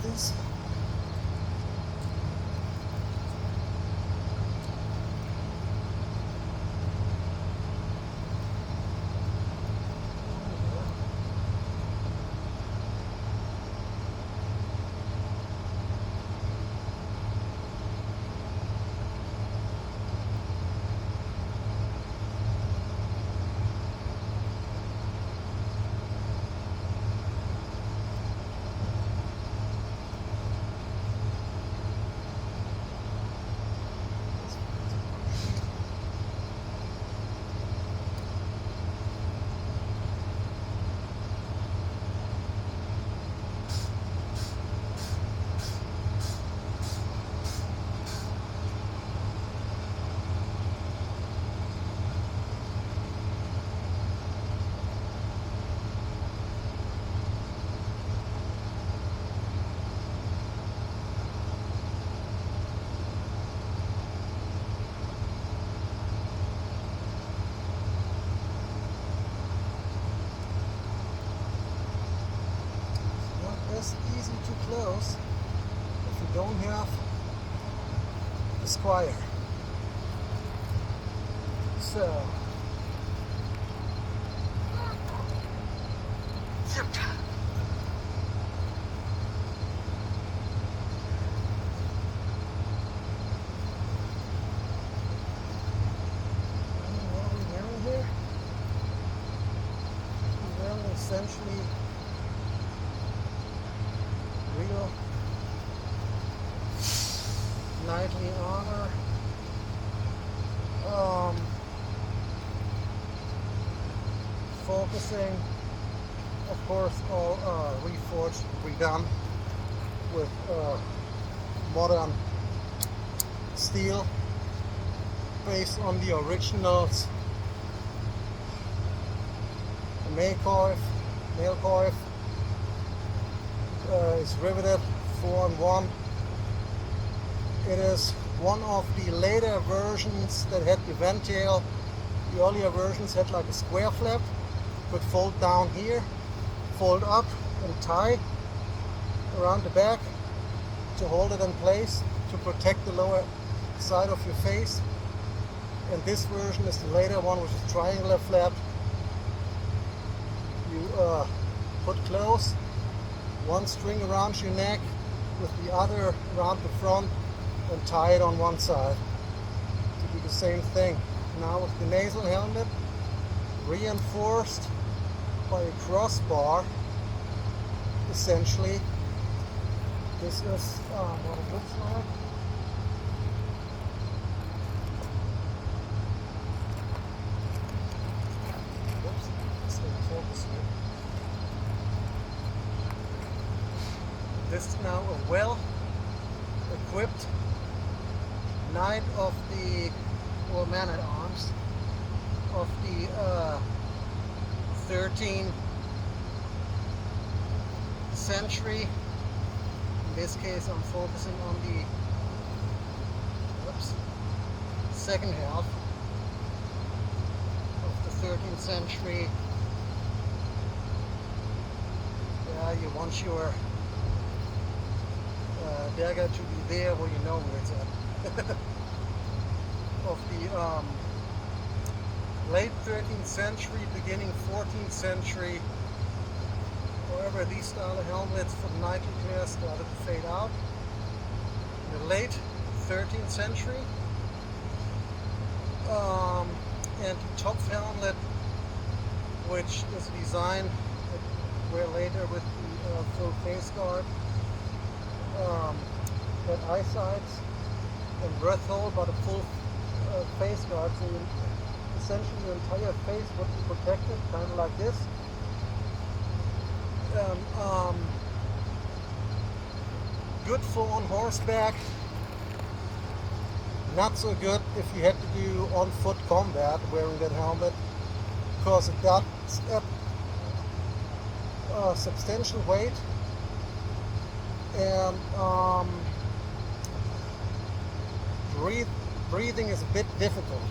this. It's easy to close if you don't have the square. So what are we wearing here? We're wearing essentially real knightly armor. Focusing, of course, all reforged, redone with modern steel based on the originals. The mail coif is riveted 4-in-1. It is one of the later versions that had the vent tail. The earlier versions had like a square flap, could fold down here, fold up and tie around the back to hold it in place to protect the lower side of your face. And this version is the later one, which is triangular flap. You put close, one string around your neck with the other around the front and tie it on one side to do the same thing. Now with the nasal helmet, reinforced by a crossbar, essentially. This is what it looks like. Oops, stay focused here. This is now a well-equipped Knight of the, or Man-at-Arms of the 13th century. In this case, I'm focusing on the second half of the 13th century. Yeah, you want your dagger to be there where you know where it's at. Of the late 13th century, beginning 14th century. However, these style of helmets for the knightly class started to fade out. In the late 13th century, and the top helmet, which is designed where later with the full face guard, had eyesights and breath hold, but a full face guard, so essentially your entire face would be protected, kind of like this. Good for on horseback, not so good if you had to do on foot combat wearing that helmet, because it got substantial weight and breathing is a bit difficult.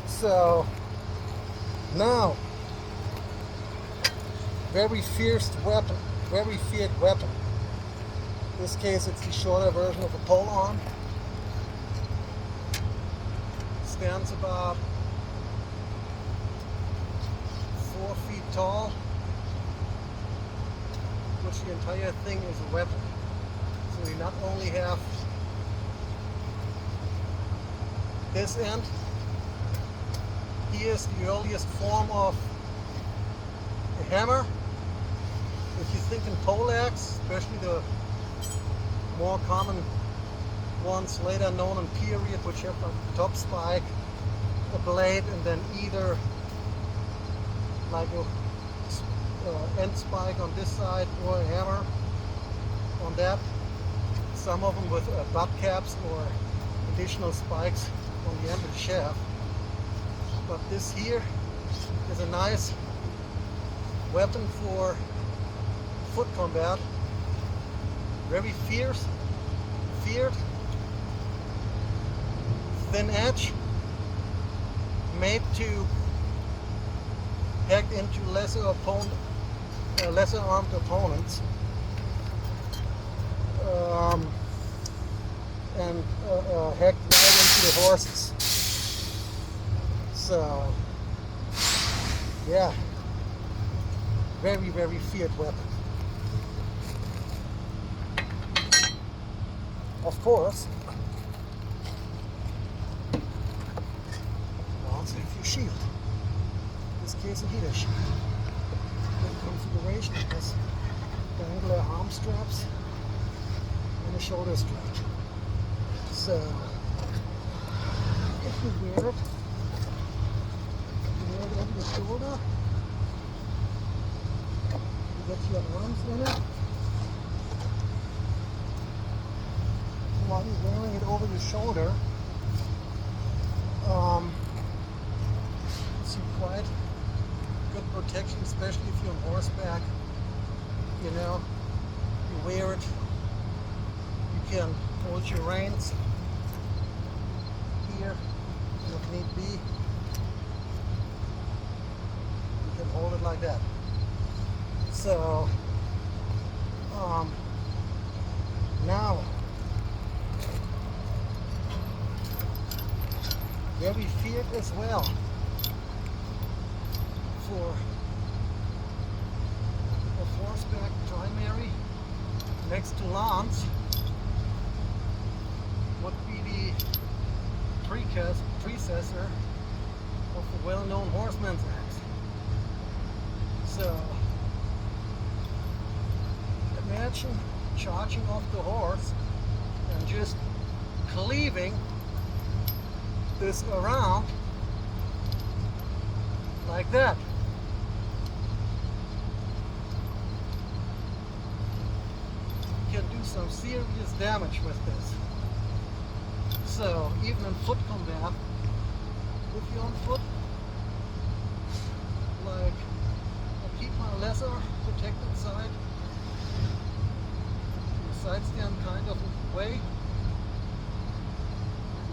So now, very feared weapon, this case, it's the shorter version of a pole arm. Stands about 4 feet tall, which the entire thing is a weapon. So you not only have this end, here's the earliest form of a hammer. If you think in poleaxe, especially the more common ones later known in period, which have a top spike, a blade, and then either like a end spike on this side or a hammer on that. Some of them with butt caps or additional spikes on the end of the shaft. But this here is a nice weapon for foot combat. Very fierce, feared, thin edge, made to hack into lesser armed opponents, and hacked right into the horses. So, yeah, very, very feared weapon. Of course, also if you shield. In this case, a heater shield. Good configuration has dangler arm straps and a shoulder strap. So, if you wear it over the shoulder, you get your arms in it. While you're wearing it over your shoulder, it's quite good protection, especially if you're on horseback. You know, you wear it, you can hold your reins here, if need be. You can hold it like that. So, now, very feared as well for a horseback primary next to lance would be the predecessor of the well-known horseman's axe. So imagine charging off the horse and just cleaving this around like that. You can do some serious damage with this. So even in foot combat, if you're on foot, like I keep my lesser protected side, the side stand kind of way.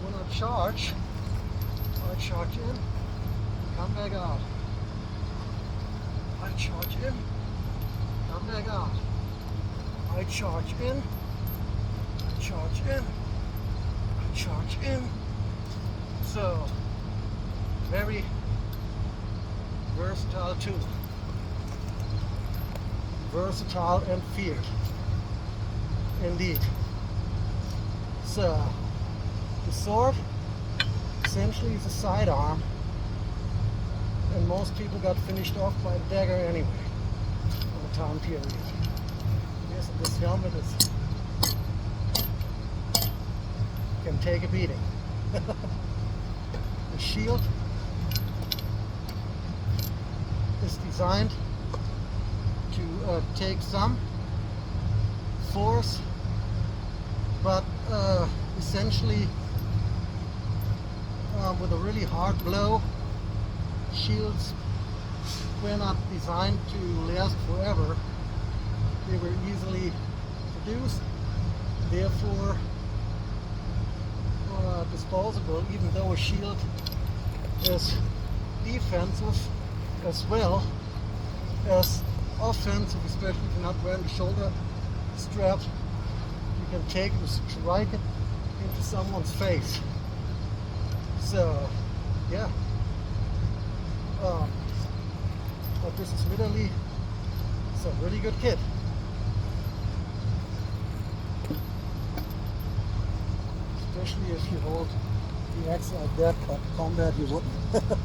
When I charge, I charge in, come back out. I charge in, come back out. I charge in, I charge in, I charge in. So, very versatile tool. Versatile and feared, indeed. So, the sword essentially is a sidearm, and most people got finished off by the dagger anyway in the time period. Yes, this helmet can take a beating. The shield is designed to take some force, but essentially with a really hard blow. Shields were not designed to last forever. They were easily produced, therefore disposable, even though a shield is defensive as well as offensive, especially if you're not wearing the shoulder strap can take and strike it into someone's face. So, yeah. But this is literally some really good kit. Especially if you hold the axe like that, but combat you wouldn't.